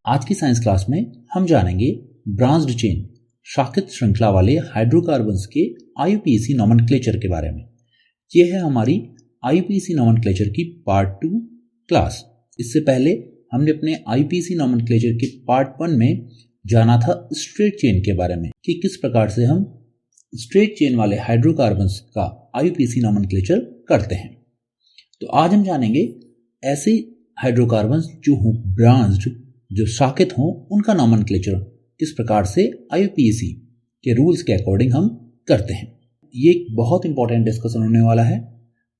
आज की science class में हम जानेंगे ब्रांच्ड चेन शाखित श्रृंखला वाले हाइड्रोकार्बन्स के आईयूपीएसी नोमेनक्लेचर के बारे में। यह है हमारी आईयूपीएसी नोमेनक्लेचर की पार्ट 2 क्लास। इससे पहले हमने अपने आईयूपीएसी नोमेनक्लेचर के पार्ट 1 में जाना था स्ट्रेट चेन के बारे में कि किस प्रकार से हम स्ट्रेट चेन वाले हाइड्रोकार्बन्स का आईयूपीएसी नोमेनक्लेचर करते हैं। तो आज हम जानेंगे ऐसे हाइड्रोकार्बन्स जो हों ब्रांच्ड, जो शाखित हों, उनका नोमेनक्लेचर किस प्रकार से आईयूपीएसी के रूल्स के अकॉर्डिंग हम करते हैं। ये एक बहुत इंपॉर्टेंट डिस्कशन होने वाला है।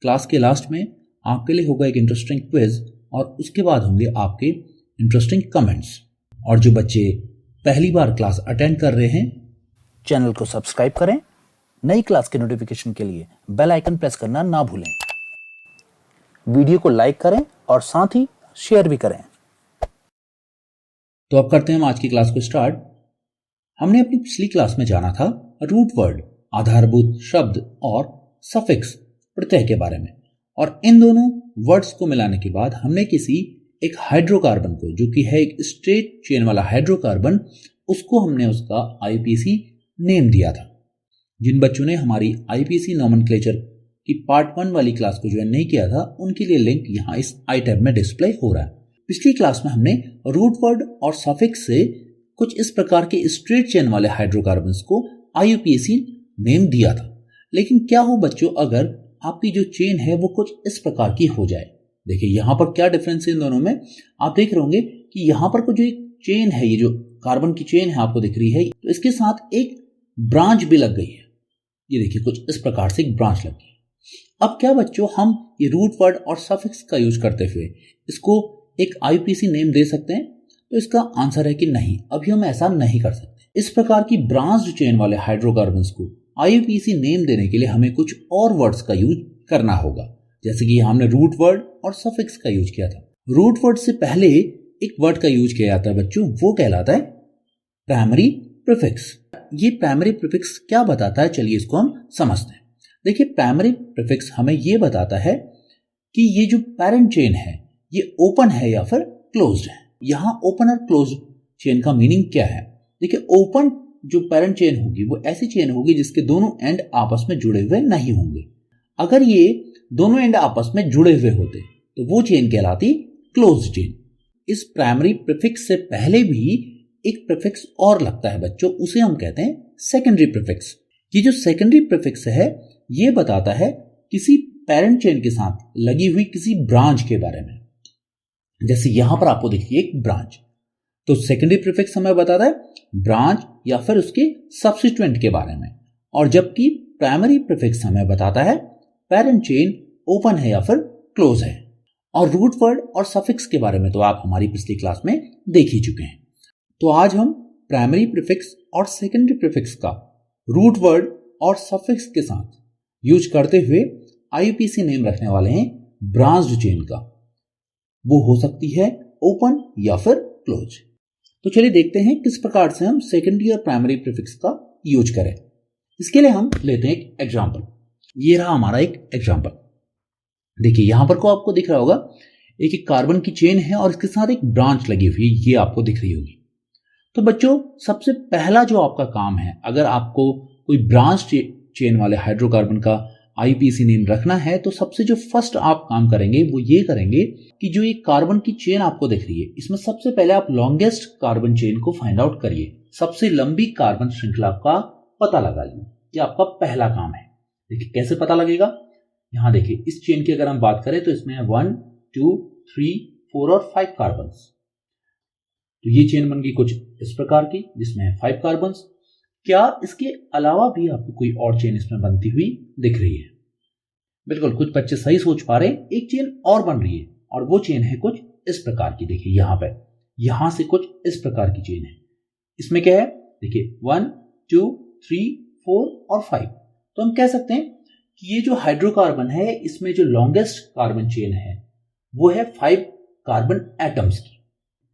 क्लास के लास्ट में आपके लिए होगा एक इंटरेस्टिंग क्विज और उसके बाद होंगे आपके इंटरेस्टिंग कमेंट्स। और जो बच्चे पहली बार क्लास अटेंड कर रहे हैं, चैनल को सब्सक्राइब करें। नई क्लास के नोटिफिकेशन के लिए बेल आइकन प्रेस करना ना भूलें। वीडियो को लाइक करें और साथ ही शेयर भी करें। तो अब करते हैं हम आज की क्लास को स्टार्ट। हमने अपनी पिछली क्लास में जाना था रूट वर्ड, आधारभूत शब्द और सफिक्स प्रत्यय के बारे में, और इन दोनों वर्ड्स को मिलाने के बाद हमने किसी एक हाइड्रोकार्बन को, जो कि है एक स्ट्रेट चेन वाला हाइड्रोकार्बन, उसको हमने उसका आईयूपीएसी नेम दिया था। जिन बच्चों ने हमारी आईयूपीएसी नोमेनक्लेचर की पार्ट 1 वाली क्लास को ज्वाइन नहीं किया था, उनके लिए लिंक यहाँ इस आई टैब में डिस्प्ले हो रहा है। पिछली क्लास में हमने रूट वर्ड और सफिक्स से कुछ इस प्रकार के स्ट्रेट चेन वाले हाइड्रोकार्बन्स को आईयूपीएसी नेम दिया था। लेकिन क्या हो बच्चों अगर आपकी जो चेन है वो कुछ इस प्रकार की हो जाए। देखिए यहाँ पर क्या डिफरेंस है इन दोनों में। आप देख रहे होंगे कि यहाँ पर जो एक चेन है, ये जो कार्बन की चेन है आपको दिख रही है, तो इसके साथ एक ब्रांच भी लग गई है। ये देखिए कुछ इस प्रकार से एक ब्रांच लग गई है। अब क्या बच्चों हम ये रूट वर्ड और सफिक्स का यूज करते हुए इसको एक आईयूपीएसी नेम दे सकते हैं? तो इसका आंसर है कि नहीं, अभी हम ऐसा नहीं कर सकते। इस प्रकार की ब्रांच्ड चेन वाले हाइड्रोकार्बन्स को आईयूपीएसी नेम देने के लिए हमें कुछ और वर्ड्स का यूज करना होगा, जैसे कि हमने रूट वर्ड और सफिक्स का यूज किया था। रूट वर्ड से पहले एक वर्ड का यूज किया जाता है बच्चों, वो कहलाता है प्राइमरी प्रीफिक्स। ये प्राइमरी प्रीफिक्स क्या बताता है, चलिए इसको हम समझते हैं। देखिए प्राइमरी प्रीफिक्स हमें ये बताता है कि ये जो पेरेंट चेन है ये ओपन है या फिर क्लोज्ड है। यहाँ ओपन और क्लोज्ड चेन का मीनिंग क्या है? देखिए ओपन जो पेरेंट चेन होगी वो ऐसी चेन होगी जिसके दोनों एंड आपस में जुड़े हुए नहीं होंगे। अगर ये दोनों एंड आपस में जुड़े हुए होते तो वो चेन कहलाती क्लोज्ड चेन। इस प्राइमरी प्रीफिक्स से पहले भी एक प्रीफिक्स और लगता है बच्चों, उसे हम कहते हैं सेकेंडरी प्रीफिक्स। ये जो सेकेंडरी प्रीफिक्स है ये बताता है किसी पेरेंट चेन के साथ लगी हुई किसी ब्रांच के बारे में। जैसे यहां पर आपको देखिए एक ब्रांच, तो सेकेंडरी प्रीफिक्स हमें बताता है ब्रांच या फिर उसके सब्सिट्यूएंट के बारे में, और जबकि प्राइमरी प्रीफिक्स हमें बताता है पेरेंट चेन ओपन है या फिर क्लोज है। और रूट वर्ड और सफिक्स के बारे में तो आप हमारी पिछली क्लास में देख ही चुके हैं। तो आज हम प्राइमरी प्रीफिक्स और सेकेंडरी प्रीफिक्स का रूट वर्ड और सफिक्स के साथ यूज करते हुए आईयूपीएसी नेम रखने वाले हैं ब्रांच्ड चेन का। वो हो सकती है ओपन या फिर क्लोज। तो चलिए देखते हैं किस प्रकार से हम सेकेंडरी और प्राइमरी प्रीफिक्स का यूज करें। इसके लिए हम लेते हैं एक एग्जांपल। ये रहा हमारा एक एग्जांपल। देखिए यहां पर को आपको दिख रहा होगा एक कार्बन की चेन है और इसके साथ एक ब्रांच लगी हुई, ये आपको दिख रही होगी। तो बच्चों सबसे पहला जो आपका काम है, अगर आपको कोई ब्रांच चेन वाले हाइड्रोकार्बन का आईयूपीएसी नेम रखना है, तो सबसे जो फर्स्ट आप काम करेंगे वो ये करेंगे कि जो ये कार्बन की चेन आपको दिख रही है, इसमें सबसे पहले आप लॉन्गेस्ट कार्बन चेन को फाइंड आउट करिए। सबसे लंबी कार्बन श्रृंखला का पता लगाइए। ये आपका पहला काम है। देखिए कैसे पता लगेगा। यहां देखिए इस चेन की अगर हम बात करें तो इसमें 1, 2, 3, 4 और 5 कार्बन। तो ये चेन बन गई कुछ इस प्रकार की जिसमें है 5 कार्बन। क्या इसके अलावा भी आपको कोई और चेन इसमें बनती हुई दिख रही है? बिल्कुल, कुछ बच्चे सही सोच पा रहे हैं। एक चेन और बन रही है और वो चेन है कुछ इस प्रकार की। देखिए यहां से कुछ इस प्रकार की चेन है। इसमें क्या है? देखिए 1, 2, 3, 4 और 5। तो हम कह सकते हैं कि ये जो हाइड्रोकार्बन है इसमें जो लॉन्गेस्ट कार्बन चेन है वो है 5 कार्बन एटम्स की।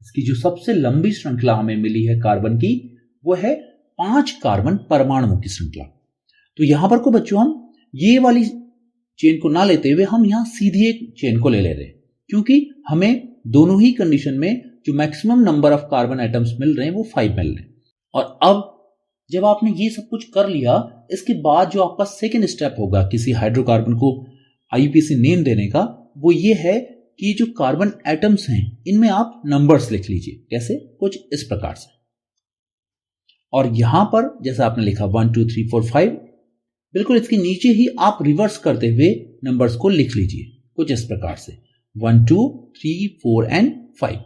इसकी जो सबसे लंबी श्रृंखला हमें मिली है कार्बन की वो है 5 कार्बन परमाणुओं की श्रृंखला। तो यहां पर को बच्चों हम ये वाली चेन को ना लेते हुए हम यहां सीधी एक चेन को ले रहे हैं, क्योंकि हमें दोनों ही कंडीशन में जो maximum number of carbon atoms मिल रहे हैं वो 5 मिल रहे हैं। और अब जब आपने ये सब कुछ कर लिया, इसके बाद जो आपका सेकेंड स्टेप होगा किसी हाइड्रोकार्बन को आईयूपीएसी नेम देने का, वो ये है कि जो कार्बन एटम्स हैं इनमें आप नंबर्स लिख लीजिए। कैसे? कुछ इस प्रकार से। और यहां पर जैसा आपने लिखा 1 2 3 4 5, बिल्कुल इसके नीचे ही आप रिवर्स करते हुए नंबर्स को लिख लीजिए कुछ इस प्रकार से 1 2 3 4 एंड 5।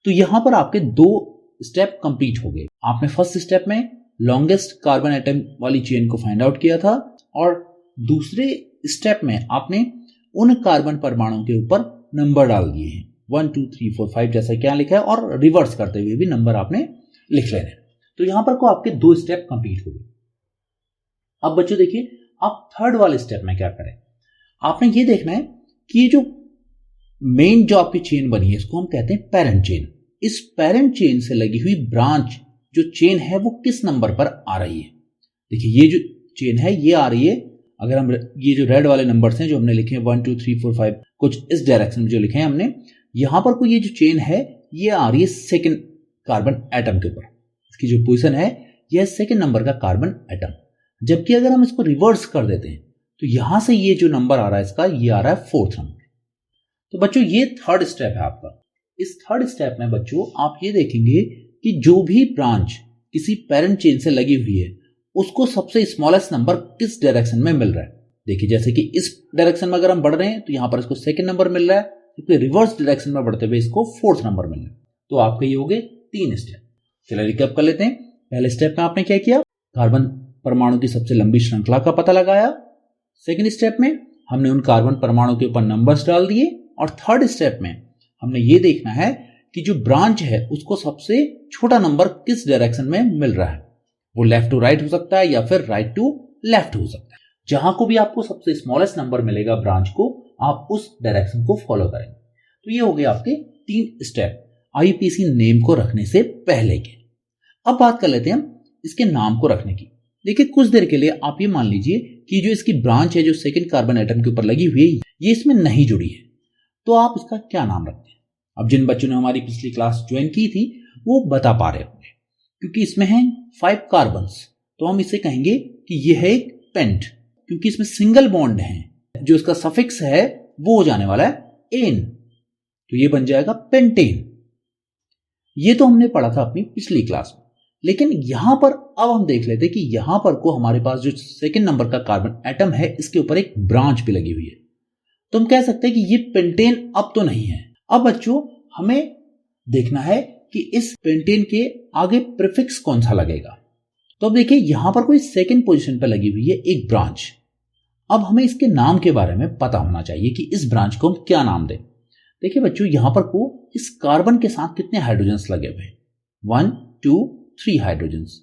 तो यहां पर आपके 2 स्टेप कंप्लीट हो गए। आपने फर्स्ट स्टेप में लॉन्गेस्ट कार्बन एटम वाली चेन को फाइंड आउट किया था, और दूसरे स्टेप में आपने उन कार्बन परमाणुओं के ऊपर नंबर डाल दिए हैं 1 2 3 4 5 जैसा क्या लिखा है, और रिवर्स करते हुए भी नंबर आपने लिख लेने। तो यहां पर को आपके 2 स्टेप कंप्लीट हो गए। अब बच्चों देखिए, आप थर्ड वाले स्टेप में क्या करें। आपने ये देखना है कि ये जो मेन जो आपकी चेन बनी है इसको हम कहते हैं पेरेंट चेन। इस पेरेंट चेन से लगी हुई ब्रांच जो चेन है वो किस नंबर पर आ रही है। देखिए ये जो चेन है ये आ रही है, अगर हम ये जो रेड वाले नंबर्स हैं जो हमने लिखे हैं 1 2 3 4 5 कुछ इस डायरेक्शन में जो लिखे हैं हमने, यहां पर कोई ये जो चेन है ये आ रही है सेकेंड कार्बन एटम के ऊपर। इसकी जो पोजीशन है यह सेकेंड नंबर का कार्बन एटम। जबकि अगर हम इसको रिवर्स कर देते हैं तो यहां से ये जो नंबर आ रहा है इसका, ये आ रहा है फोर्थ नंबर। तो बच्चों ये थर्ड स्टेप है आपका। इस थर्ड स्टेप में बच्चों आप ये देखेंगे कि जो भी ब्रांच किसी पेरेंट चेन से लगी हुई है उसको सबसे स्मॉलेस्ट नंबर किस डायरेक्शन में मिल रहा है। देखिए जैसे कि इस डायरेक्शन में अगर हम बढ़ रहे हैं तो यहां पर इसको सेकंड नंबर मिल रहा है, क्योंकि रिवर्स डायरेक्शन में बढ़ते हुए इसको फोर्थ नंबर मिल रहा है। तो आपके ये हो गए 3 स्टेप। चलिए रिकैप कर लेते हैं। पहले स्टेप में आपने क्या किया, कार्बन परमाणु की सबसे लंबी श्रृंखला का पता लगाया। सेकेंड स्टेप में हमने उन कार्बन परमाणु के ऊपर नंबर्स डाल दिए। और थर्ड स्टेप में हमने ये देखना है कि जो ब्रांच है उसको सबसे छोटा नंबर किस डायरेक्शन में मिल रहा है। वो लेफ्ट टू राइट हो सकता है या फिर राइट टू लेफ्ट हो सकता है। जहां को भी आपको सबसे स्मॉलेस्ट नंबर मिलेगा ब्रांच को, आप उस डायरेक्शन को फॉलो करेंगे। तो ये हो गए आपके 3 स्टेप आईयूपीएसी नेम को रखने से पहले के। अब बात कर लेते हैं हम इसके नाम को रखने की। देखिए कुछ देर के लिए आप ये मान लीजिए कि जो इसकी ब्रांच है जो सेकंड कार्बन एटम के ऊपर लगी हुई है ये इसमें नहीं जुड़ी है, तो आप इसका क्या नाम रखते हैं। अब जिन बच्चों ने हमारी पिछली क्लास ज्वाइन की थी वो बता पा रहे होंगे, क्योंकि इसमें है 5 कार्बन्स, तो हम इसे कहेंगे कि ये है एक पेंट, क्योंकि इसमें सिंगल बॉन्ड है। जो इसका सफिक्स है वो हो जाने वाला है एन, तो ये बन जाएगा पेंटेन। ये तो हमने पढ़ा था अपनी पिछली क्लास में। लेकिन यहां पर अब हम देख लेते हैं कि यहां पर को हमारे पास जो सेकंड नंबर का कार्बन एटम है इसके ऊपर एक ब्रांच भी लगी हुई है, तो हम कह सकते हैं कि ये पेंटेन अब तो नहीं है। अब बच्चों हमें देखना है कि इस पेंटेन के आगे प्रीफिक्स कौन सा लगेगा। तो अब देखिए यहां पर कोई सेकंड पोजीशन पर लगी हुई है एक ब्रांच। अब हमें इसके नाम के बारे में पता होना चाहिए कि इस ब्रांच को हम क्या नाम दें। देखिए बच्चों यहां पर को इस कार्बन के साथ कितने हाइड्रोजन्स लगे हुए हैं, 1 2 3 हाइड्रोजन्स।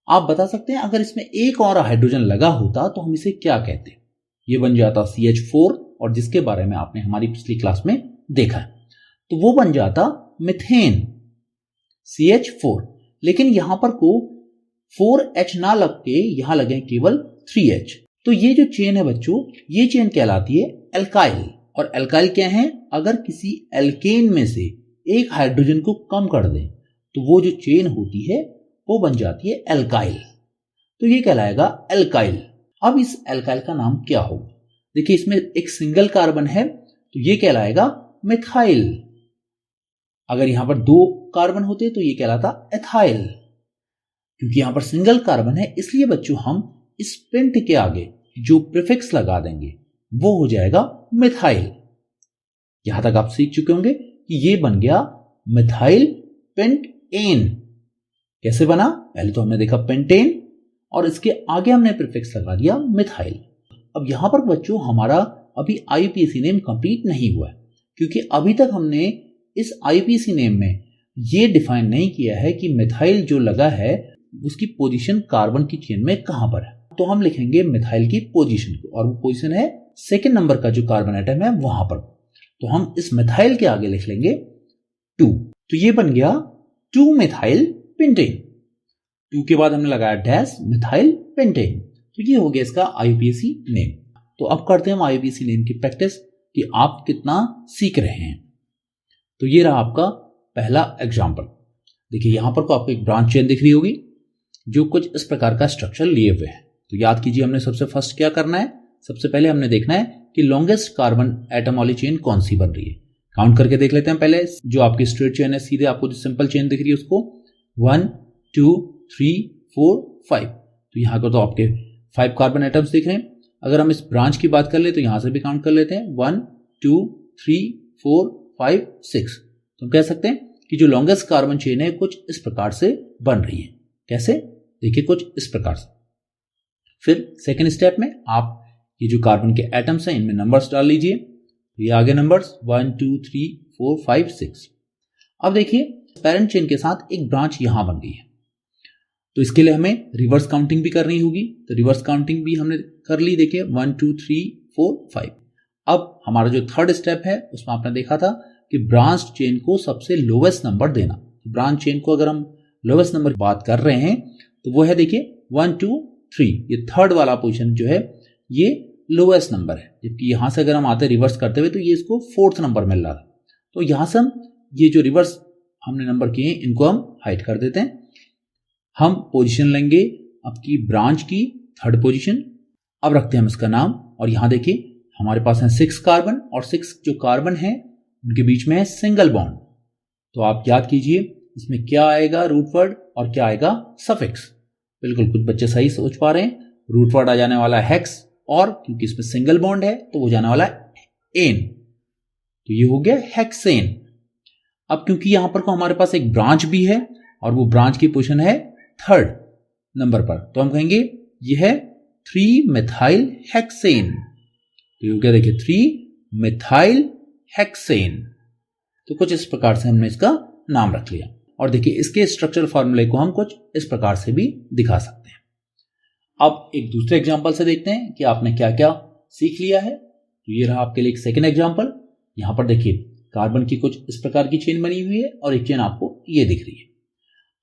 आप बता सकते हैं अगर इसमें एक और हाइड्रोजन लगा होता तो हम इसे क्या कहते। ये बन जाता CH4, और जिसके बारे में आपने हमारी पिछली क्लास में देखा है, तो वो बन जाता मिथेन CH4। लेकिन यहां पर को 4H ना लग के यहां लगे केवल 3H। तो ये जो चेन है बच्चों, ये चेन कहलाती है एल्काइल। और एल्काइल क्या है, अगर किसी एल्केन में से एक हाइड्रोजन को कम कर दें तो वो जो चेन होती है वो बन जाती है एल्काइल। तो ये कहलाएगा एल्काइल। अब इस एल्काइल का नाम क्या होगा। देखिए इसमें एक सिंगल कार्बन है तो ये कहलाएगा मिथाइल। अगर यहां पर 2 कार्बन होते तो ये कहलाता एथाइल। क्योंकि यहां पर सिंगल कार्बन है इसलिए बच्चों हम इस पेंट के आगे जो प्रीफिक्स लगा देंगे वो हो जाएगा मिथाइल। यहां तक आप सीख चुके होंगे कि ये बन गया मिथाइल पेंटेन। कैसे बना, पहले तो हमने देखा पेंटेन और इसके आगे हमने प्रीफिक्स लगा दिया मिथाइल। अब यहां पर बच्चों हमारा अभी आईयूपीएसी नेम कंप्लीट नहीं हुआ है, क्योंकि अभी तक हमने इस आईयूपीएसी नेम में ये डिफाइन नहीं किया है कि मिथाइल जो लगा है उसकी पोजीशन कार्बन की चेन में कहां पर है। तो हम लिखेंगे मिथाइल की पोजीशन को, और वो पोजीशन है सेकेंड नंबर का जो कार्बन एटम है वहां पर। तो हम इस मिथाइल के आगे लिख लेंगे 2। तो ये बन गया 2 मिथाइल पेंटेन। 2 के बाद हमने लगाया डैश मिथाइल पेंटेन। तो ये हो गया इसका आईयूपीएसी नेम। तो अब करते हैं हम आईयूपीएसी नेम की प्रैक्टिस कि आप कितना सीख रहे हैं। तो ये रहा आपका पहला एग्जाम्पल। देखिए यहाँ पर को आपको एक ब्रांच चेन दिख रही होगी जो कुछ इस प्रकार का स्ट्रक्चर लिए हुए है। तो याद कीजिए हमने सबसे फर्स्ट क्या करना है, सबसे पहले हमने देखना है कि लॉन्गेस्ट कार्बन एटम वाली चेन कौन सी बन रही है। काउंट करके देख लेते हैं पहले। जो आपकी स्ट्रेट चेन है, सीधे आपको जो सिंपल चेन दिख रही है उसको 1 2 3 4 5, तो यहाँ को तो आपके 5 कार्बन एटम्स दिख रहे हैं। अगर हम इस ब्रांच की बात कर ले तो यहाँ से भी काउंट कर लेते हैं 1 2 3 4 5 6। तो हम कह सकते हैं कि जो लॉन्गेस्ट कार्बन चेन है कुछ इस प्रकार से बन रही है। कैसे, देखिए कुछ इस प्रकार से। फिर सेकेंड स्टेप में आप ये जो कार्बन के एटम्स हैं इनमें नंबर्स डाल लीजिए। ये आगे नंबर्स 1 2 3 4 5 6। अब देखिए पेरेंट चेन के साथ एक ब्रांच यहां बन गई है, तो इसके लिए हमें रिवर्स काउंटिंग भी करनी होगी। तो रिवर्स काउंटिंग भी हमने कर ली। देखिए 1 2 3 4 5। अब हमारा जो थर्ड स्टेप है उसमें आपने देखा था कि ब्रांच चेन को सबसे लोवेस्ट नंबर देना। तो ब्रांच चेन को अगर हम लोवेस्ट नंबर की बात कर रहे हैं तो वो है देखिए 1 2 3। ये थर्ड वाला पोजीशन जो है ये लोवेस्ट नंबर है, जबकि यहां से अगर हम आते रिवर्स करते हुए तो ये इसको फोर्थ नंबर मिल रहा था। तो यहां से हम ये जो रिवर्स हमने नंबर किए इनको हम हाइड कर देते हैं। हम पोजीशन लेंगे आपकी ब्रांच की थर्ड पोजीशन। अब रखते हैं हम इसका नाम, और यहां देखिए हमारे पास है 6 कार्बन, और 6 जो कार्बन है उनके बीच में है सिंगल बॉन्ड। तो आप याद कीजिए इसमें क्या आएगा, रूट वर्ड, और क्या आएगा, सफिक्स। बिल्कुल कुछ बच्चे सही सोच पा रहे हैं। रूट वर्ड आ जाने वाला है हेक्स, और क्योंकि इसमें सिंगल बॉन्ड है तो वो जाने वाला है एन। तो ये हो गया हेक्सेन। अब क्योंकि यहां पर को हमारे पास एक ब्रांच भी है और वो ब्रांच की पोजीशन है थर्ड नंबर पर, तो हम कहेंगे ये है 3 मिथाइल हेक्सेन। तो ये हो गया देखिए 3 मिथाइल हेक्सेन। तो कुछ इस प्रकार से हमने इसका नाम रख लिया। और देखिए इसके स्ट्रक्चरल फॉर्मूले को हम कुछ इस प्रकार से भी दिखा सकते हैं। अब एक दूसरे एग्जांपल से देखते हैं कि आपने क्या क्या सीख लिया है। तो ये रहा आपके लिए एक सेकेंड एग्जांपल। यहां पर देखिए कार्बन की कुछ इस प्रकार की चेन बनी हुई है और एक चेन आपको ये दिख रही है।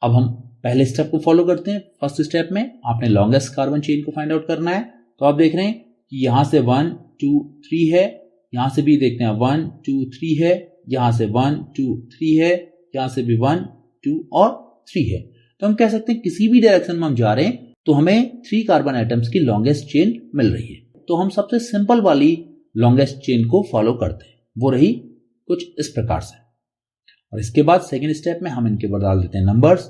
अब हम पहले स्टेप को फॉलो करते हैं। फर्स्ट स्टेप में आपने लॉन्गेस्ट कार्बन चेन को फाइंड आउट करना है। तो आप देख रहे हैं कि यहां से 1 2 3 है, यहां से भी देखते हैं 1 2 3 है, यहां से 1 2 3 है, यहां से भी 1 2 और 3 है। तो हम कह सकते हैं किसी भी डायरेक्शन में हम जा रहे हैं तो हमें 3 कार्बन एटम्स की लॉन्गेस्ट चेन मिल रही है। तो हम सबसे सिंपल वाली लॉन्गेस्ट चेन को फॉलो करते हैं, वो रही कुछ इस प्रकार से। और इसके बाद सेकेंड स्टेप में हम इनके ऊपर डाल देते हैं नंबर्स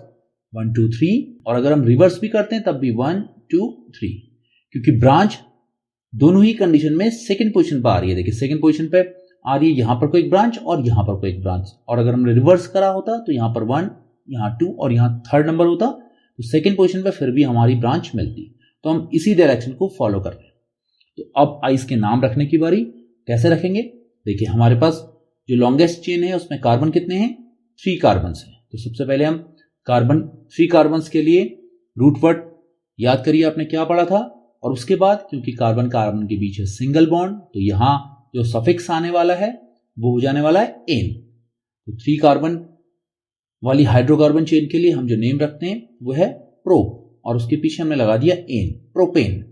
1 2 3, और अगर हम रिवर्स भी करते हैं तब भी 1 2 3, क्योंकि ब्रांच दोनों ही कंडीशन में सेकंड पोजीशन पर आ रही है। देखिए सेकंड पोजीशन पे आ रही है यहां पर कोई ब्रांच और यहां पर कोई ब्रांच, और अगर हमने रिवर्स करा होता तो यहां पर 1, यहां 2 और यहां थर्ड नंबर होता तो सेकंड पोजीशन पे फिर भी हमारी ब्रांच मिलती। तो हम इसी डायरेक्शन को फॉलो कर रहे हैं। तो अब आइस के नाम रखने की बारी। कैसे रखेंगे, देखिए हमारे पास जो लॉन्गेस्ट चेन है उसमें कार्बन कितने हैं, 3 कार्बन हैं। तो सबसे पहले हम कार्बन 3 कार्बन के लिए रूट वर्ड याद करिए आपने क्या पढ़ा था। और उसके बाद क्योंकि कार्बन कार्बन के बीच है सिंगल बॉन्ड तो यहां जो सफिक्स आने वाला है वो हो जाने वाला है एन। तो 3 कार्बन वाली हाइड्रोकार्बन चेन के लिए हम जो नेम रखते हैं वो है प्रोप, और उसके पीछे हमने लगा दिया एन, प्रोपेन।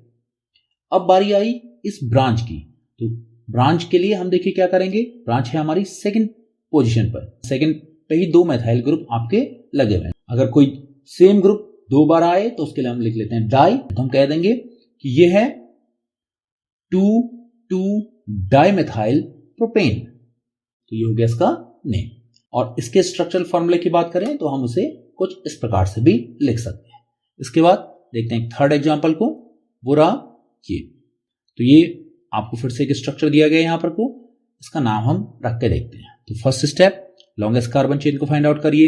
अब बारी आई इस ब्रांच की। तो ब्रांच के लिए हम देखिए क्या करेंगे, ब्रांच है हमारी सेकंड पोजीशन पर, सेकंड पे ही 2 मेथाइल ग्रुप आपके लगे हुए हैं। अगर कोई सेम ग्रुप 2 बार आए तो उसके लिए हम लिख लेते हैं डाई। तो हम कह देंगे कि ये है 2,2 डाइमेथाइल प्रोपेन। तो ये हो गया इसका नेम। और इसके स्ट्रक्चरल फॉर्मूले की बात करें तो हम उसे कुछ इस प्रकार से भी लिख सकते हैं। इसके बाद देखते हैं थर्ड एग्जांपल को, वो रहा ये। तो ये आपको फिर से एक स्ट्रक्चर दिया गया है यहां पर को, इसका नाम हम रख के देखते हैं। तो first step longest carbon chain को फाइंड आउट करिए।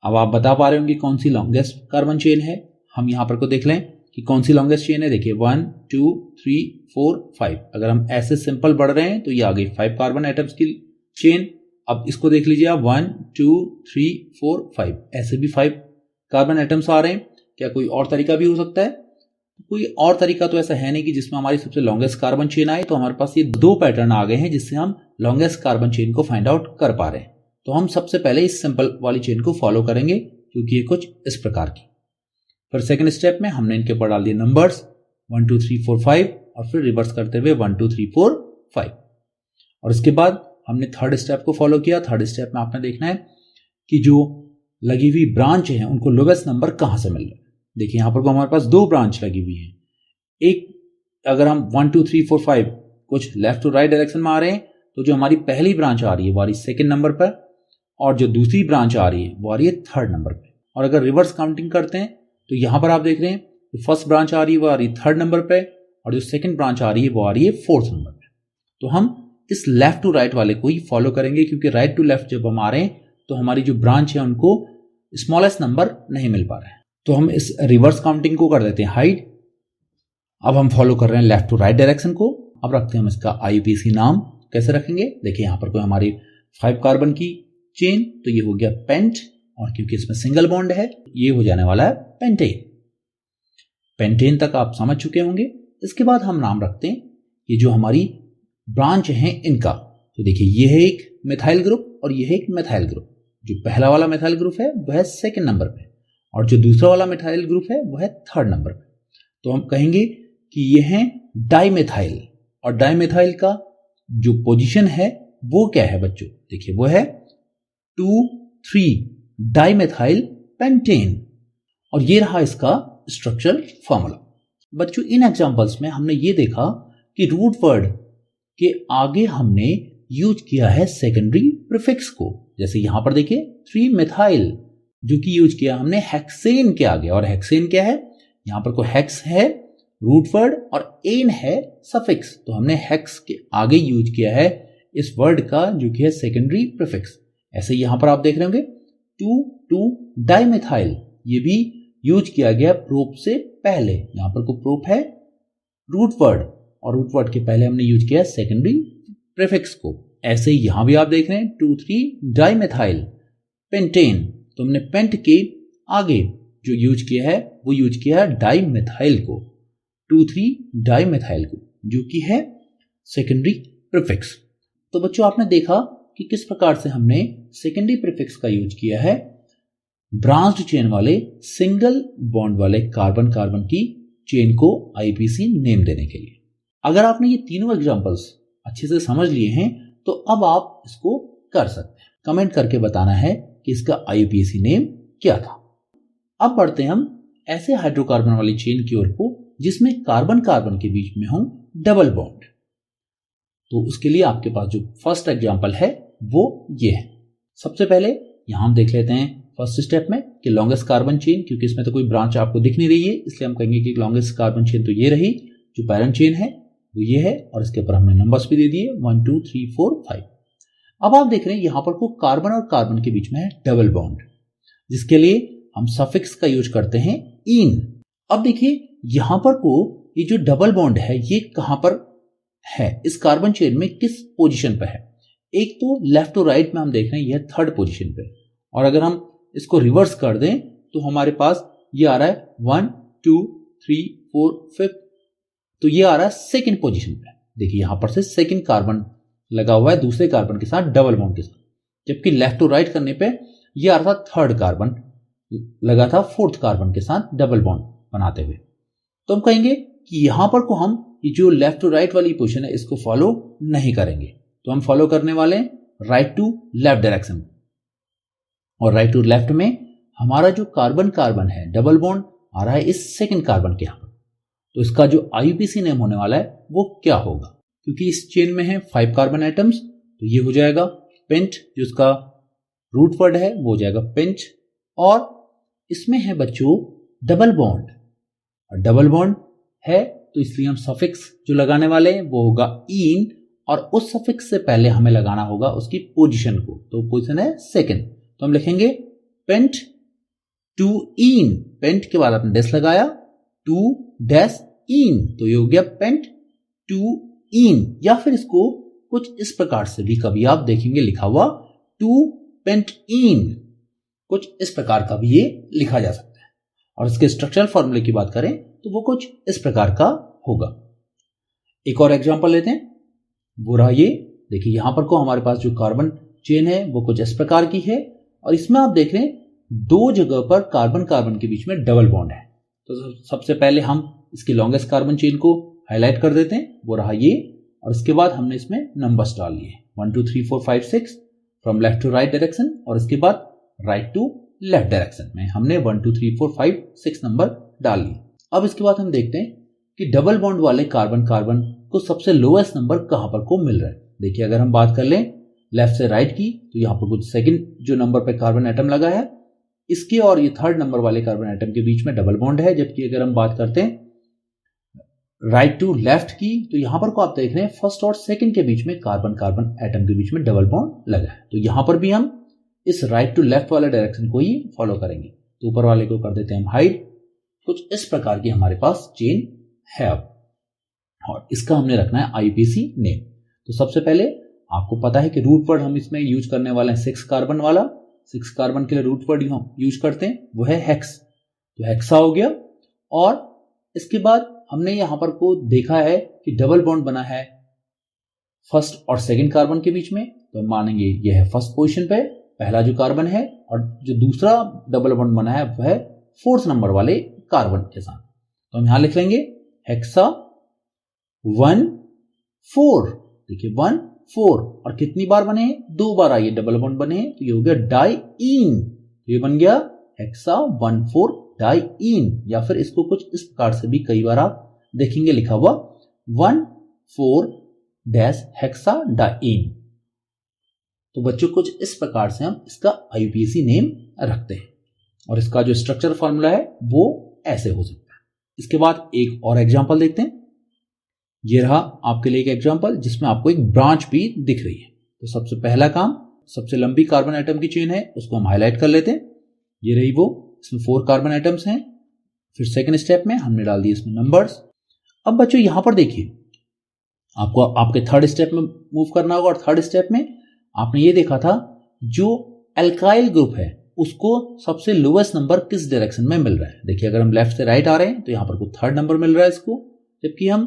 अब आप बता पा रहे होंगे कौन सी लॉन्गेस्ट कार्बन चेन है। हम यहां पर को देख लें कि कौन सी लॉन्गेस्ट चेन है। देखिए 1 2 3 4 5। अगर हम ऐसे सिंपल बढ़ रहे हैं तो ये आ गई 5 कार्बन एटम्स की चेन। अब इसको देख लीजिए आप 1 2 3 4 5, ऐसे भी 5 कार्बन एटम्स आ रहे हैं। क्या कोई और तरीका भी हो सकता है? कोई और तरीका तो ऐसा है नहीं कि जिसमें हमारी सबसे लॉन्गेस्ट कार्बन चेन आए। तो हमारे पास ये 2 पैटर्न आ गए हैं जिससे हम लॉन्गेस्ट कार्बन चेन को फाइंड आउट कर पा रहे हैं। तो हम सबसे पहले इस सिंपल वाली चेन को फॉलो करेंगे क्योंकि ये कुछ इस प्रकार की। फिर सेकंड स्टेप में हमने इनके ऊपर डाल दिए नंबर्स 1 2 3 4 5, और फिर रिवर्स करते हुए 1 2 3 4 5। और इसके बाद हमने थर्ड स्टेप को फॉलो किया। थर्ड स्टेप में आपने देखना है कि जो लगी हुई ब्रांच है उनको लोवेस्ट नंबर कहाँ से मिल रहा है। देखिए यहाँ पर को हमारे पास 2 ब्रांच लगी हुई है। एक अगर हम 1 2 3 4 5 कुछ लेफ्ट टू राइट डायरेक्शन में आ रहे हैं तो जो हमारी पहली ब्रांच आ रही है वो आ रही है सेकेंड नंबर पर, और जो दूसरी ब्रांच आ रही है वो आ रही है थर्ड नंबर पर। और अगर रिवर्स काउंटिंग करते हैं तो यहाँ पर आप देख रहे हैं जो फर्स्ट ब्रांच आ रही है वो आ रही है थर्ड नंबर पे, और जो सेकंड ब्रांच आ रही है वो आ रही है फोर्थ नंबर पे। तो हम इस लेफ्ट टू राइट वाले को ही फॉलो करेंगे, क्योंकि राइट टू लेफ्ट जब हम आ रहे हैं तो हमारी जो ब्रांच है उनको स्मॉलेस्ट नंबर नहीं मिल पा रहा है। तो हम इस रिवर्स काउंटिंग को कर देते हैं हाइड। अब हम फॉलो कर रहे हैं लेफ्ट टू राइट डायरेक्शन को। अब रखते हैं हम इसका IUPAC नाम। कैसे रखेंगे, देखिए यहाँ पर कोई हमारी 5 कार्बन की चेन, तो ये हो गया पेंट, और क्योंकि इसमें सिंगल बॉन्ड है ये हो जाने वाला है पेंटेन। पेंटेन तक आप समझ चुके होंगे। इसके बाद हम नाम रखते हैं ये जो हमारी ब्रांच है इनका। तो देखिए ये है एक मिथाइल ग्रुप और ये है एक मिथाइल ग्रुप। जो पहला वाला मिथाइल ग्रुप है वह है सेकंड नंबर पे, और जो दूसरा वाला मिथाइल ग्रुप है वह है थर्ड नंबर पे। तो हम कहेंगे कि ये है डाइमिथाइल, और डाइमिथाइल का जो पोजीशन है वो क्या है बच्चों, देखिए वो है 2,3 डाइमिथाइल पेंटेन, और ये रहा इसका स्ट्रक्चरल फॉर्मूला। बच्चों इन एग्जांपल्स में हमने ये देखा कि रूट वर्ड के आगे हमने यूज किया है सेकेंडरी प्रीफिक्स को। जैसे यहां पर देखिए 3 मिथाइल जो कि यूज किया हमने हेक्सेन के आगे, और हेक्सेन क्या है, यहां पर को हेक्स है रूट वर्ड और एन है सफिक्स, तो हमने हेक्स के आगे यूज किया है इस वर्ड का जो कि है सेकेंडरी प्रीफिक्स। ऐसे यहां पर आप देख रहे होंगे 2,2 डाइमिथाइल, ये भी यूज किया गया प्रोप से पहले। यहां पर को प्रोप है रूट वर्ड, और रूट वर्ड के पहले हमने यूज किया सेकेंडरी प्रीफिक्स को। ऐसे ही यहां भी आप देख रहे हैं 2,3 डाइमिथाइल पेंटेन, तो हमने पेंट के आगे जो यूज किया है वो यूज किया है डाइमिथाइल को, 2,3 डाइमिथाइल को, जो कि है सेकेंडरी प्रीफिक्स। तो बच्चों आपने देखा कि किस प्रकार से हमने सेकेंडरी प्रीफिक्स का यूज किया है ब्रांच्ड चेन वाले सिंगल बॉन्ड वाले कार्बन कार्बन की चेन को IUPAC नेम देने के लिए। अगर आपने ये तीनों एग्जांपल्स अच्छे से समझ लिए हैं तो अब आप इसको कर सकते हैं। कमेंट करके बताना है कि इसका IUPAC नेम क्या था। अब बढ़ते हैं हम ऐसे हाइड्रोकार्बन वाली चेन की ओर को जिसमें कार्बन कार्बन के बीच में हो डबल बॉन्ड। तो उसके लिए आपके पास जो फर्स्ट एग्जांपल है वो ये है। सबसे पहले यहां हम देख लेते हैं फर्स्ट स्टेप में कि लॉन्गेस्ट कार्बन चेन, क्योंकि इसमें तो कोई ब्रांच आपको दिख नहीं रही है इसलिए हम कहेंगे कि लॉन्गेस्ट कार्बन चेन तो ये रही, जो पैरेंट चेन है वो ये है, और इसके ऊपर हमने नंबर्स भी दे दिए 1 2 3 4 5। अब आप देख रहे हैं यहां पर को कार्बन और कार्बन के बीच में है डबल बॉन्ड, जिसके लिए हम सफिक्स का यूज करते हैं इन। अब देखिए यहां पर को ये जो डबल बॉन्ड है ये कहां पर है, इस कार्बन चेन में किस पोजीशन पे है। एक तो लेफ्ट टू राइट में हम देख रहे हैं यह थर्ड पोजीशन पे, और अगर हम इसको रिवर्स कर दें तो हमारे पास ये आ रहा है 1 2 3 4 5, तो ये आ रहा है सेकंड पोजीशन पे। देखिए यहां पर से सेकंड कार्बन लगा हुआ है दूसरे कार्बन के साथ डबल बॉन्ड के साथ, जबकि लेफ्ट टू राइट करने पे ये आ रहा था थर्ड कार्बन लगा था फोर्थ कार्बन के साथ डबल बॉन्ड बनाते हुए। तो हम कहेंगे कि यहां पर को हम ये जो लेफ्ट टू राइट वाली पोजीशन है इसको फॉलो नहीं करेंगे, तो हम फॉलो करने वाले हैं राइट टू लेफ्ट डायरेक्शन। और राइट टू लेफ्ट में हमारा जो कार्बन कार्बन है डबल बॉन्ड आ रहा है इस सेकंड कार्बन के यहां पर, तो इसका जो IUPAC नेम होने वाला है वो क्या होगा, क्योंकि इस चेन में है 5 कार्बन एटम्स, तो ये हो जाएगा पेंट, जो इसका रूट वर्ड है वो हो जाएगा पेंट, और इसमें है बच्चों डबल बॉन्ड, और डबल बॉन्ड है तो इसलिए हम सफिक्स जो लगाने वाले हैं वो होगा इन, और उस सफिक्स से पहले हमें लगाना होगा उसकी पोजीशन को, तो पोजीशन है सेकंड, तो हम लिखेंगे पेंट टू इन, पेंट के बाद आपने डैश लगाया 2 डैश इन, तो ये हो गया पेंट टू इन। या फिर इसको कुछ इस प्रकार से भी कभी आप देखेंगे लिखा हुआ 2 पेंट इन, कुछ इस प्रकार का भी ये लिखा जा सकता है। और इसके स्ट्रक्चरल फॉर्मूले की बात करें तो वो कुछ इस प्रकार का होगा। एक और एग्जांपल लेते हैं, वो रहा ये। देखिए यहां पर को हमारे पास जो कार्बन चेन है वो कुछ इस प्रकार की है, और इसमें आप देख रहे हैं 2 जगह पर कार्बन कार्बन के बीच में डबल बॉन्ड है। तो सबसे पहले हम इसकी लॉन्गेस्ट कार्बन चेन को हाईलाइट कर देते हैं, वो रहा ये, और इसके बाद हमने इसमें नंबर्स डाल लिए। 1 2 3 4 5 6 from left to right direction, और इसके बाद राइट टू लेफ्ट डायरेक्शन में हमने 1 2 3 4 5 6 नंबर डाल लिए। अब इसके बाद हम देखते हैं कि डबल बॉन्ड वाले कार्बन कार्बन को सबसे लोएस्ट नंबर कहां पर को मिल रहा है। देखिए, अगर हम बात कर लें लेफ्ट से राइट की, तो यहां पर कुछ सेकंड जो नंबर पे कार्बन एटम लगा है, इसके और ये थर्ड नंबर वाले कार्बन एटम के बीच में डबल बॉन्ड है। जबकि अगर हम बात करते हैं राइट टू लेफ्ट की, तो यहां पर को आप देख रहे हैं फर्स्ट और सेकंड के बीच में कार्बन कार्बन एटम के बीच में डबल बॉन्ड लगा है। तो यहां पर भी हम इस राइट टू लेफ्ट वाले डायरेक्शन को ही फॉलो करेंगे। तो ऊपर वाले को कर देते हैं हम हाइड। कुछ इस प्रकार की हमारे पास चेन है अब, और इसका हमने रखना है आईपीसी नेम। तो सबसे पहले आपको पता है कि रूट वर्ड हम इसमें यूज करने वाले हैं 6 कार्बन वाला। 6 कार्बन के लिए रूट वर्ड हम यूज करते हैं वो है हेक्स। तो हेक्सा हो गया। और इसके बाद हमने यहां पर को देखा है कि डबल बॉन्ड बना है फर्स्ट और सेकंड कार्बन के बीच में, तो हम मानेंगे यह है फर्स्ट पोजीशन पे पहला जो कार्बन है, और जो दूसरा डबल बॉन्ड बना है वह है 4th नंबर वाले कार्बन के साथ। तो हम यहां लिख लेंगे हेक्सा 1 4। देखिए 1 4, और कितनी बार बने हैं? 2 बार आइए डबल बॉन्ड बने हैं, तो ये हो गया डाइईन। तो ये बन गया हेक्सा 1 4 डाइईन। या फिर इसको कुछ इस प्रकार से भी कई बार आप देखेंगे लिखा हुआ 1 4 डैश हेक्सा डाइईन। तो बच्चों कुछ इस प्रकार से हम इसका आईयूपीएसी नेम रखते हैं, और इसका जो स्ट्रक्चर फॉर्मूला है वो ऐसे हो सकता है। इसके बाद एक और एग्जांपल देखते हैं। ये रहा आपके लिए एक एग्जांपल जिसमें आपको एक ब्रांच भी दिख रही है। तो सबसे पहला काम, सबसे लंबी कार्बन एटम की चेन है उसको हम हाईलाइट कर लेते हैं। ये रही वो, इसमें 4 कार्बन एटम्स हैं। फिर सेकंड स्टेप में हमने डाल दिए इसमें नंबर्स। अब बच्चों यहां पर देखिए, आपको आपके थर्ड स्टेप में मूव करना होगा, और थर्ड स्टेप में आपने ये देखा था जो एल्काइल ग्रुप है उसको सबसे लोएस्ट नंबर किस डायरेक्शन में मिल रहा है। देखिए, अगर हम लेफ्ट से राइट आ रहे हैं तो यहां पर कोई थर्ड नंबर मिल रहा है इसको, जबकि हम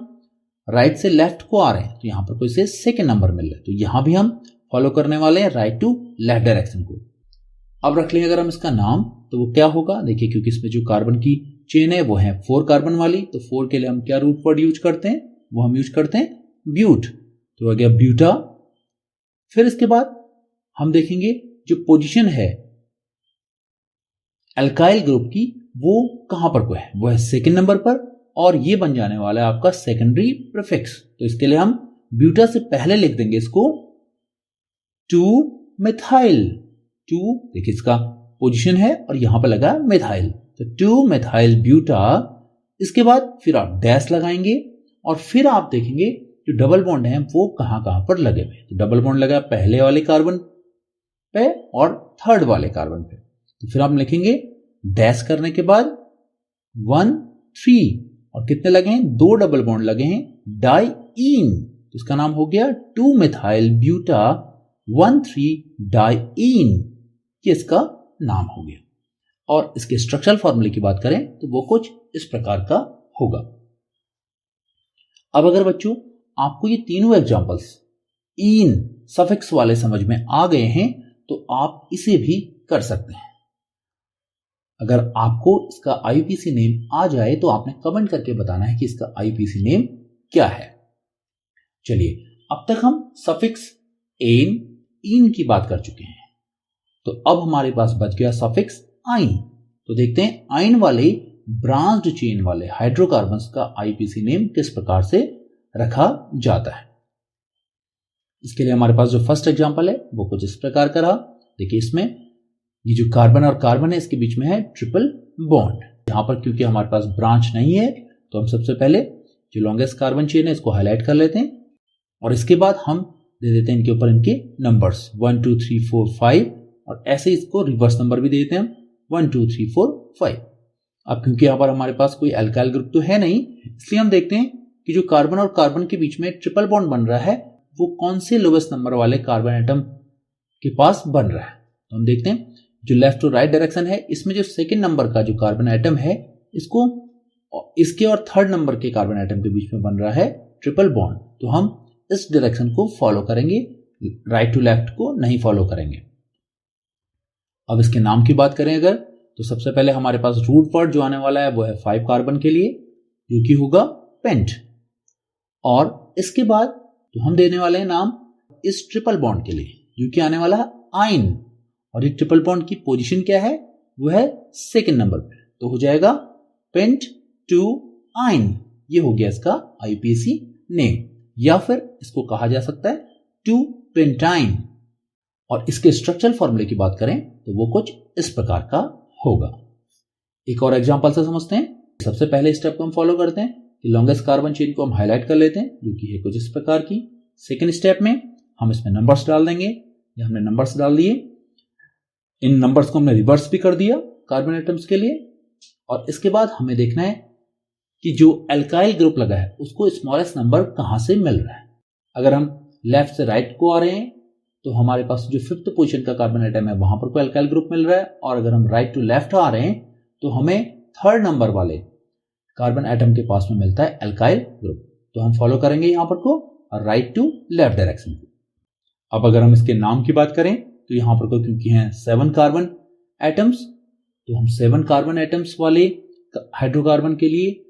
राइट से लेफ्ट को आ रहे हैं तो यहां पर कोई से सेकंड नंबर मिल रहा है। तो यहां भी हम फॉलो करने वाले हैं राइट टू लेफ्ट डायरेक्शन को। अब रख लेंगे अगर हम इसका नाम, तो वो क्या होगा? देखिए, क्योंकि इसमें जो कार्बन की चेन है वो है 4 कार्बन वाली, तो 4 के लिए हम क्या रूट वर्ड यूज करते हैं? वो हम यूज करते हैं ब्यूट। तो आ गया ब्यूटा। फिर इसके बाद हम देखेंगे जो पोजीशन है अल्काइल ग्रुप की वो कहां पर को है? वो है सेकंड नंबर पर, और ये बन जाने वाला है आपका सेकेंडरी प्रीफिक्स। तो इसके लिए हम ब्यूटा से पहले लिख देंगे इसको 2 मिथाइल। 2 देखिए इसका पोजीशन है और यहां पर लगा मिथाइल, तो 2 मिथाइल ब्यूटा। इसके बाद फिर आप डैश लगाएंगे, और फिर आप देखेंगे जो डबल बॉन्ड है वो कहां कहां पर लगे हुए। तो डबल बॉन्ड लगा पहले वाले कार्बन पे और थर्ड वाले कार्बन पे। तो फिर आप लिखेंगे डैश करने के बाद 1 3, और कितने लगे हैं? 2 डबल बॉन्ड लगे हैं डाइईन। तो इसका नाम हो गया 2 मिथाइल ब्यूटा 1 3 डाइईन। ये इसका नाम हो गया। और इसके स्ट्रक्चरल फॉर्मूले की बात करें तो वो कुछ इस प्रकार का होगा। अब अगर बच्चों आपको ये तीनों एग्जांपल्स इन सफिक्स वाले समझ में आ गए हैं तो आप इसे भी कर सकते हैं। अगर आपको इसका आईयूपीसी नेम आ जाए तो आपने कमेंट करके बताना है कि इसका आईयूपीसी नेम क्या है। चलिए, अब तक हम सफिक्स एन इन की बात कर चुके हैं, तो अब हमारे पास बच गया सफिक्स आइन। तो देखते हैं आइन वाले ब्रांच्ड चेन वाले हाइड्रोकार्बन्स का आईयूपीसी नेम किस प्रकार से रखा जाता है। इसके लिए हमारे पास जो फर्स्ट एग्जांपल है वो कुछ इस प्रकार का रहा। देखिए, इसमें ये जो कार्बन और कार्बन है इसके बीच में है ट्रिपल बॉन्ड। यहां पर क्योंकि हमारे पास ब्रांच नहीं है तो हम सबसे पहले जो लॉन्गेस्ट कार्बन चेन है इसको हाईलाइट कर लेते हैं, और इसके बाद हम दे देते हैं इनके ऊपर इनके नंबर्स 1 2 3 4 5, और ऐसे इसको रिवर्स नंबर भी दे देते हैं हम 1 2 3 4 5। अब क्योंकि यहां पर हमारे पास कोई अल्काइल ग्रुप तो है नहीं, इसलिए हम देखते हैं कि जो कार्बन और कार्बन के बीच में ट्रिपल बॉन्ड बन रहा है वो कौन से लोवेस्ट नंबर वाले कार्बन एटम के पास बन रहा है। तो हम देखते हैं जो लेफ्ट टू राइट डायरेक्शन है इसमें जो सेकंड नंबर का जो कार्बन एटम है इसको इसके और थर्ड नंबर के कार्बन एटम के बीच में बन रहा है ट्रिपल बॉन्ड। तो हम इस डायरेक्शन को फॉलो करेंगे, राइट टू लेफ्ट को नहीं फॉलो करेंगे। अब इसके नाम की बात करें अगर, तो सबसे पहले हमारे पास रूट वर्ड जो आने वाला है वो है 5 कार्बन के लिए, जो कि होगा पेंट। और इसके बाद तो हम देने वाले हैं नाम इस ट्रिपल बॉन्ड के लिए, जो कि आने वाला है आइन, और ये ट्रिपल बॉन्ड की पोजीशन क्या है, वो है सेकंड नंबर पे, तो हो जाएगा पेंट टू आइन। ये हो गया इसका आईपीसी नेम, या फिर इसको कहा जा सकता है टू पेंटाइन। और इसके स्ट्रक्चरल फॉर्मूले की बात करें तो वो कुछ इस प्रकार का होगा। एक और एग्जांपल से समझते हैं। सबसे पहले स्टेप को हम फॉलो करते हैं कि लॉन्गेस्ट कार्बन चेन को हम हाईलाइट कर लेते हैं, जो कि है कुछ इस प्रकार की। सेकेंड स्टेप में हम इसमें नंबर्स डाल देंगे, ये हमने नंबर्स डाल दिए। इन नंबर्स को हमने रिवर्स भी कर दिया कार्बन एटम्स के लिए। और इसके बाद हमें देखना है कि जो एल्काइल ग्रुप लगा है उसको स्मॉलेस्ट नंबर कहां से मिल रहा है। अगर हम लेफ्ट से राइट को आ रहे हैं तो हमारे पास जो फिफ्थ पोजीशन का कार्बन एटम है वहां पर कोई एल्काइल ग्रुप मिल रहा है, और अगर हम राइट टू लेफ्ट आ रहे हैं तो हमें थर्ड नंबर वाले कार्बन एटम के पास में मिलता है एल्काइल ग्रुप। तो हम फॉलो करेंगे यहां पर को राइट टू लेफ्ट डायरेक्शन को। अब अगर हम इसके नाम की बात करें तो यहां पर को क्योंकि हैं 7 कार्बन एटम्स, तो हम 7 कार्बन एटम्स वाले हाइड्रोकार्बन के लिए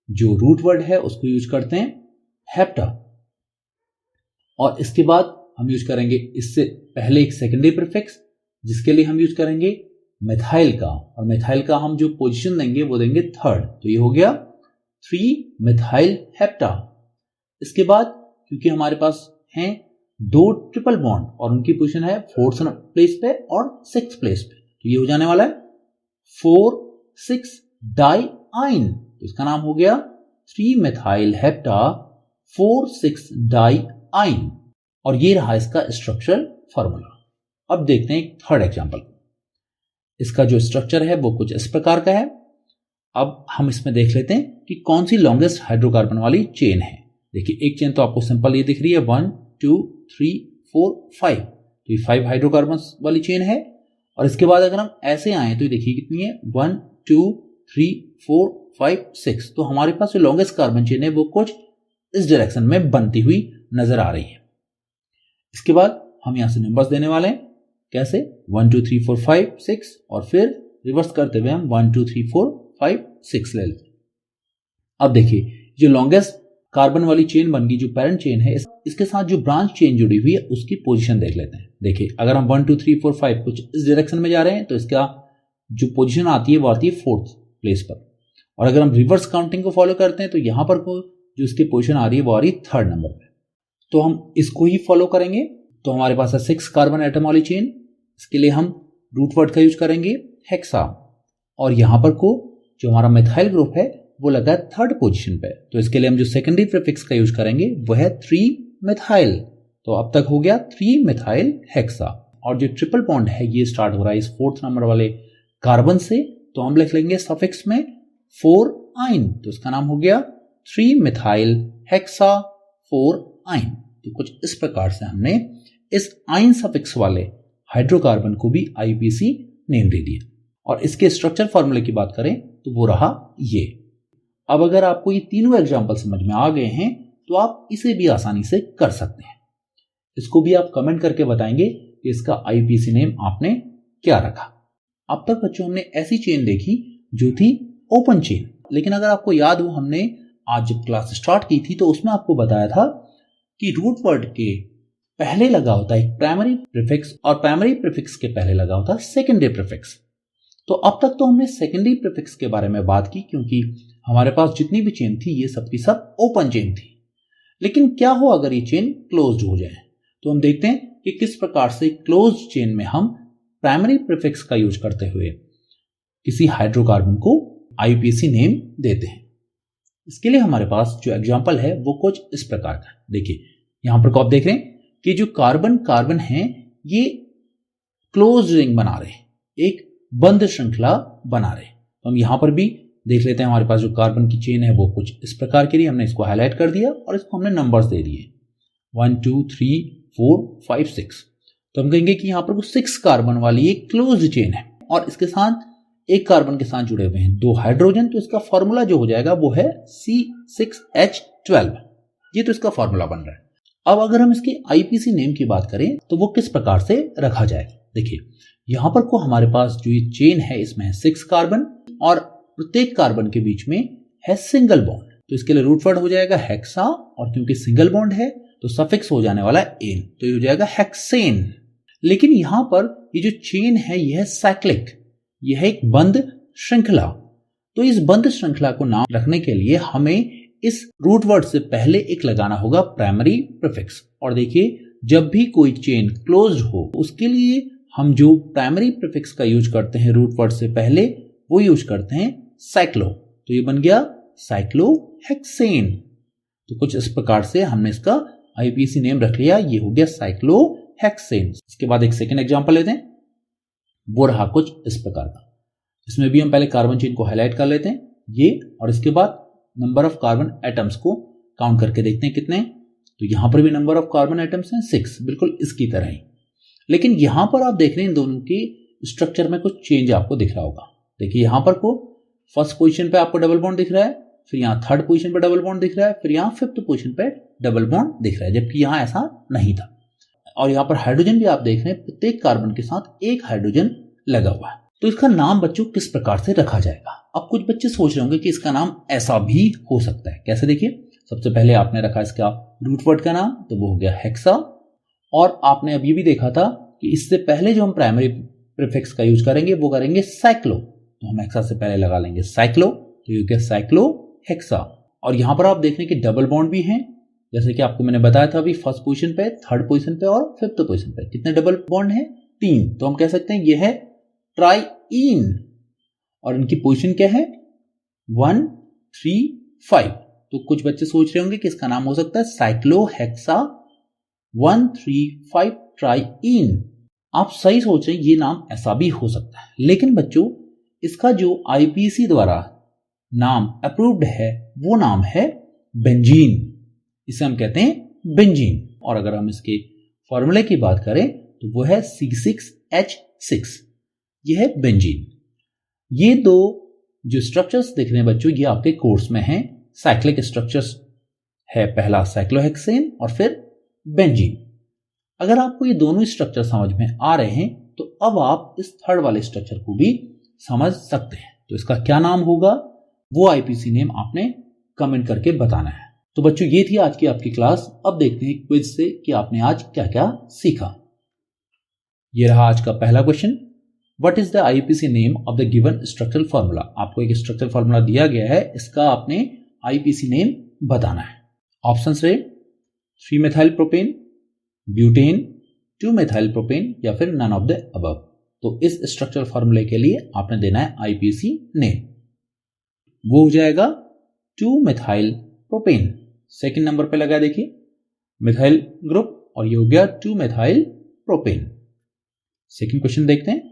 जो रूट वर्ड है उसको यूज करते हैं हेप्टा। और इसके बाद हम यूज करेंगे इससे पहले एक सेकेंडरी प्रीफिक्स, जिसके लिए हम यूज करेंगे मिथाइल का, और मिथाइल का हम जो पोजीशन देंगे वो देंगे थर्ड। तो ये हो गया 3 मिथाइल हेप्टा। इसके बाद क्योंकि हमारे पास हैं 2 ट्रिपल बॉन्ड और उनकी पोजीशन है 4th प्लेस पे और 6th प्लेस पे, तो ये हो जाने वाला है 4,6 डाइआइन। तो इसका नाम हो गया 3 मिथाइल हेप्टा 4,6 डाइआइन। और ये रहा इसका स्ट्रक्चरल फॉर्मूला। अब देखते हैं एक थर्ड एग्जांपल। इसका जो स्ट्रक्चर है वो कुछ इस प्रकार का है। अब हम इसमें देख लेते हैं कि कौन सी लॉन्गेस्ट हाइड्रोकार्बन वाली चेन है। देखिए एक चेन तो आपको सिंपल ये दिख रही है 1 2 3 4 5, तो ये 5 हाइड्रोकार्बन वाली चेन है। और इसके बाद अगर हम ऐसे आए तो देखिए कितनी है 1 2 3 4 5 6, तो हमारे पास जो लॉन्गेस्ट कार्बन चेन है वो कुछ इस डायरेक्शन में बनती हुई नजर आ रही है। इसके बाद हम यहां से नंबर्स देने वाले हैं। कैसे 1 2 3 4 5 6, और फिर रिवर्स करते हुए हम 1 2 3 4 5 6 ले लेते हैं। अब देखिए जो लॉन्गेस्ट कार्बन वाली चेन बन गई, जो पेरेंट चेन है, इसके साथ जो ब्रांच चेन जुड़ी हुई है उसकी पोजीशन देख लेते हैं। देखिए अगर हम 1 2 3 4 5 कुछ इस डायरेक्शन में जा रहे हैं तो इसका जो पोजीशन आती है वो आती है 4th प्लेस पर। और अगर हम रिवर्स काउंटिंग को फॉलो करते हैं तो यहां पर जो इसकी पोजीशन आ रही है वो आ रही है 3rd नंबर पे। तो हम इसको ही फॉलो करेंगे। तो हमारे पास है 6 कार्बन एटम वाली चेन, इसके लिए हम रूट वर्ड का यूज करेंगे हेक्सा। और यहां पर को जो हमारा मिथाइल ग्रुप है वो लगा है 3rd पोजीशन पे, तो इसके लिए हम जो सेकेंडरी प्रीफिक्स का यूज करेंगे वो है 3 मिथाइल। तो अब तक हो गया 3 मिथाइल हेक्सा। और जो ट्रिपल बॉन्ड है ये स्टार्ट हो रहा है इस 4th नंबर वाले कार्बन से, तो हम लिख लेंगे सफिक्स में 4 आइन, तो इसका नाम हो गया 3 मिथाइल हेक्सा 4 आइन। तो कुछ इस प्रकार से हमने इस आइन सफिक्स वाले हाइड्रोकार्बन को भी आईपीसी नेम दे दिया। और इसके स्ट्रक्चर फॉर्मूले की बात करें तो वो रहा ये। अब अगर आपको ये तीनों एग्जांपल समझ में आ गए हैं तो आप इसे भी आसानी से कर सकते हैं। इसको भी आप कमेंट करके बताएंगे कि इसका आईपीसी नेम आपने क्या रखा। अब तक बच्चों हमने ऐसी चेन देखी जो थी ओपन चेन, लेकिन अगर आपको याद हो हमने आज जब क्लास स्टार्ट की थी तो उसमें आपको बताया था कि रूट वर्ड के पहले लगा होता है एक प्राइमरी प्रीफिक्स, और प्राइमरी प्रीफिक्स के पहले लगा होता है सेकेंडरी प्रीफिक्स। तो अब तक तो हमने सेकेंडरी प्रीफिक्स के बारे में बात की, क्योंकि हमारे पास जितनी भी चेन थी ये सब की सब ओपन चेन थी। लेकिन क्या हो अगर ये चेन क्लोज्ड हो जाए, तो हम देखते हैं कि किस प्रकार से क्लोज्ड चेन में हम प्राइमरी प्रीफिक्स का यूज करते हुए किसी हाइड्रोकार्बन को आईपीसी नेम देते हैं। इसके लिए हमारे पास जो एग्जांपल है वो कुछ इस प्रकार का। देखिए यहां पर आप देख रहे हैं कि जो कार्बन कार्बन है ये क्लोज रिंग बना रहे हैं, एक बंद श्रृंखला बना रहे हैं। तो हम यहां पर भी देख लेते हैं हमारे पास जो कार्बन की चेन है वो कुछ इस प्रकार की रही। हमने इसको हाईलाइट कर दिया और इसको हमने नंबर्स दे दिए 1 2 3 4 5 6। तो हम कहेंगे कि यहां पर वो 6 कार्बन वाली एक क्लोज चेन है और इसके साथ एक कार्बन के साथ जुड़े हुए हैं 2 हाइड्रोजन। तो इसका फॉर्मूला जो हो जाएगा वो है C6H12। ये तो इसका फॉर्मूला बन रहा है। अब अगर हम इसके आईपीसी नेम की बात करें तो वो किस प्रकार से रखा जाएगा। देखिए यहां पर को हमारे पास जो ये चेन है इसमें है 6 कार्बन और प्रत्येक कार्बन के बीच में है सिंगल बॉन्ड। तो इसके लिए रूट वर्ड हो जाएगा हेक्सा, और क्योंकि सिंगल बॉन्ड है तो सफिक्स हो जाने वाला है एन, तो ये हो जाएगा हेक्सेन। लेकिन यहां पर ये जो चेन है यह है साइक्लिक, यह है एक बंद श्रृंखला। तो इस बंद श्रृंखला को नाम रखने के लिए हमें इस रूट वर्ड से पहले एक लगाना होगा प्राइमरी प्रीफिक्स। और देखिए जब भी कोई चेन क्लोज्ड हो उसके लिए हम जो प्राइमरी प्रीफिक्स का यूज करते हैं रूट वर्ड से पहले वो यूज करते हैं साइक्लो। तो ये बन गया साइक्लोहेक्सेन। तो कुछ इस प्रकार से हमने इसका आईपीसी नेम रख लिया, ये हो गया साइक्लोहेक्सेन। इसके बाद एक सेकेंड एग्जांपल लेते हैं, वो रहा कुछ इस प्रकार का। इसमें भी हम पहले कार्बन चेन को हाईलाइट कर लेते हैं ये, और इसके बाद नंबर ऑफ कार्बन एटम्स को काउंट करके देखते हैं कितने। तो यहां पर भी नंबर ऑफ कार्बन एटम्स हैं 6, बिल्कुल इसकी तरह ही। लेकिन यहां पर आप देख रहे हैं इन दोनों की स्ट्रक्चर में कुछ चेंज आपको दिख रहा होगा। देखिए यहां पर को फर्स्ट पोजीशन पे आपको डबल बॉन्ड दिख रहा है, फिर यहाँ थर्ड पोजीशन पे डबल बॉन्ड दिख रहा है, फिर यहाँ फिफ्थ पोजीशन पे डबल बॉन्ड दिख रहा है, जबकि यहाँ ऐसा नहीं था। और यहाँ पर हाइड्रोजन भी आप देख रहे हैं, प्रत्येक कार्बन के साथ एक हाइड्रोजन लगा हुआ है। तो इसका नाम बच्चों किस प्रकार से रखा जाएगा? अब कुछ बच्चे सोच रहे होंगे कि इसका नाम ऐसा भी हो सकता है। कैसे? देखिए सबसे पहले आपने रखा इसका रूट वर्ड का नाम, तो वो हो गया हेक्सा। और आपने अभी भी देखा था कि इससे पहले जो हम प्राइमरी प्रीफिक्स का यूज करेंगे वो करेंगे साइक्लो, तो हम हेक्सा से पहले लगा लेंगे साइक्लो, तो ये हो गया साइक्लो हेक्सा। और यहां पर आप देख रहे हैं कि डबल बॉन्ड भी हैं, जैसे कि आपको मैंने बताया था अभी, फर्स्ट पोजीशन पे, थर्ड पोजीशन पे और फिफ्थ पोजीशन पे। कितने डबल बॉन्ड है? 3। तो हम कह सकते हैं ये है ट्राईइन। और इनकी पोजीशन क्या है? 1, 3, 5। तो कुछ बच्चे सोच रहे होंगे कि इसका नाम हो सकता है साइक्लोहेक्सा 1, 3, 5 ट्राईइन। आप सही सोच रहे हैं, ये नाम ऐसा भी हो सकता है। लेकिन बच्चों इसका जो आईपीसी द्वारा नाम अप्रूव्ड है वो नाम है बेंजीन। इसे हम कहते हैं बेंजीन। और अगर हम इसके फॉर्मूले की बात करें तो वो है C6H6, ये है बेंजीन। ये दो जो स्ट्रक्चर्स दिख रहे हैं बच्चों, ये आपके कोर्स में हैं, साइक्लिक स्ट्रक्चर्स है, पहला साइक्लोहेक्सेन और फिर बेंजीन। अगर आपको ये दोनों स्ट्रक्चर समझ में आ रहे हैं तो अब आप इस थर्ड वाले स्ट्रक्चर को भी समझ सकते हैं। तो इसका क्या नाम होगा वो आईपीसी नेम आपने कमेंट करके बताना है। तो बच्चों ये थी आज की आपकी क्लास। अब देखते हैं क्विज से कि आपने आज क्या क्या सीखा। ये रहा आज का पहला question, what is the IPC name of the given structural formula. आपको एक स्ट्रक्चरल फॉर्मूला दिया गया है, इसका आपने आईपीसी नेम बताना है। ऑप्शंस रहे 3 methyl propane, butane, 2 methyl propane या फिर नन ऑफ द अबव। तो इस स्ट्रक्चरल फॉर्मूले के लिए आपने देना है आईपीसी नेम, वो हो जाएगा 2 मेथाइल प्रोपेन। सेकंड नंबर पे लगा देखिए मिथाइल ग्रुप, और ये हो गया 2 मेथाइल प्रोपेन। सेकंड क्वेश्चन देखते हैं।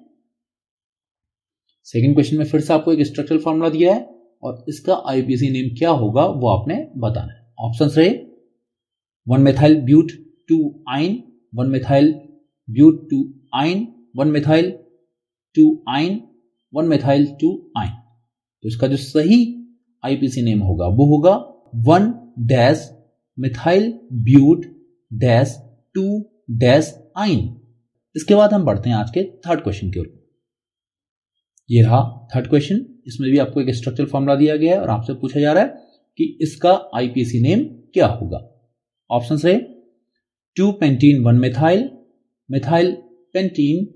सेकंड क्वेश्चन में फिर से आपको एक स्ट्रक्चरल फॉर्मूला दिया है और इसका आईपीसी नेम क्या होगा वो आपने बताना है। ऑप्शंस रहे 1 मेथाइल ब्यूट 2 आइन, 1 मेथाइल ब्यूट 2 आइन, 1 मेथाइल 2 आइन, 1 मेथाइल 2 आइन। तो इसका जो सही आईपीसी नेम होगा वो होगा 1 dash methyl but dash 2 dash yne. इसके बाद हम बढ़ते हैं आज के थर्ड क्वेश्चन की ओर। ये रहा थर्ड क्वेश्चन। इसमें भी आपको एक स्ट्रक्चरल फॉर्मूला दिया गया है और आपसे पूछा जा रहा है कि इसका आईपीसी नेम क्या होगा। ऑप्शंस है 2 pentene 1 methyl, methyl pentene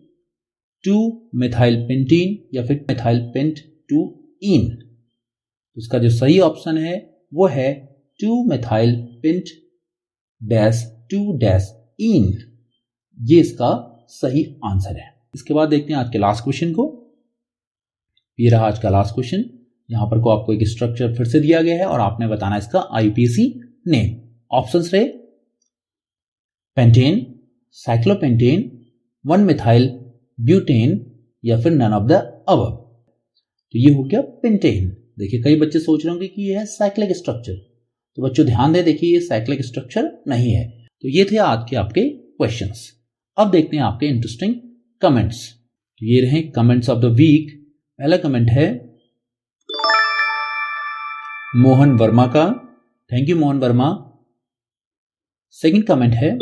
2 methyl pentene या फिर मिथाइल पेंट 2 इन। उसका जो सही ऑप्शन है वो है 2 methyl paint dash 2 dash in. ये इसका सही आंसर है। इसके बाद देखते हैं आज के लास्ट क्वेश्चन को। ये रहा आज का लास्ट क्वेश्चन। यहां पर को आपको एक स्ट्रक्चर फिर से दिया गया है और आपने बताना इसका आईपीसी नेम। ऑप्शंस रहे पेंटेन, साइक्लोपेंटेन, 1 मिथाइल ब्यूटेन या फिर नन ऑफ द अबव। तो ये हो गया पेंटेन। देखिए कई बच्चे सोच रहे होंगे कि ये है साइक्लिक स्ट्रक्चर, तो बच्चों ध्यान दें, देखिए ये साइक्लिक स्ट्रक्चर नहीं है। तो ये थे आज के आपके क्वेश्चंस। अब देखते हैं आपके इंटरेस्टिंग कमेंट्स। तो ये रहे कमेंट्स ऑफ द वीक। पहला कमेंट है मोहन वर्मा का, thank you Mohan Verma. Second comment है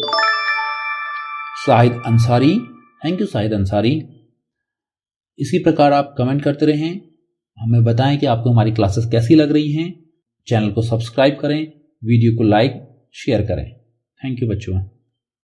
शाहिद अंसारी, थैंक यू शाहिद अंसारी। इसी प्रकार आप कमेंट करते रहें, हमें बताएं कि आपको हमारी क्लासेस कैसी लग रही हैं। चैनल को सब्सक्राइब करें, वीडियो को लाइक शेयर करें। थैंक यू बच्चों।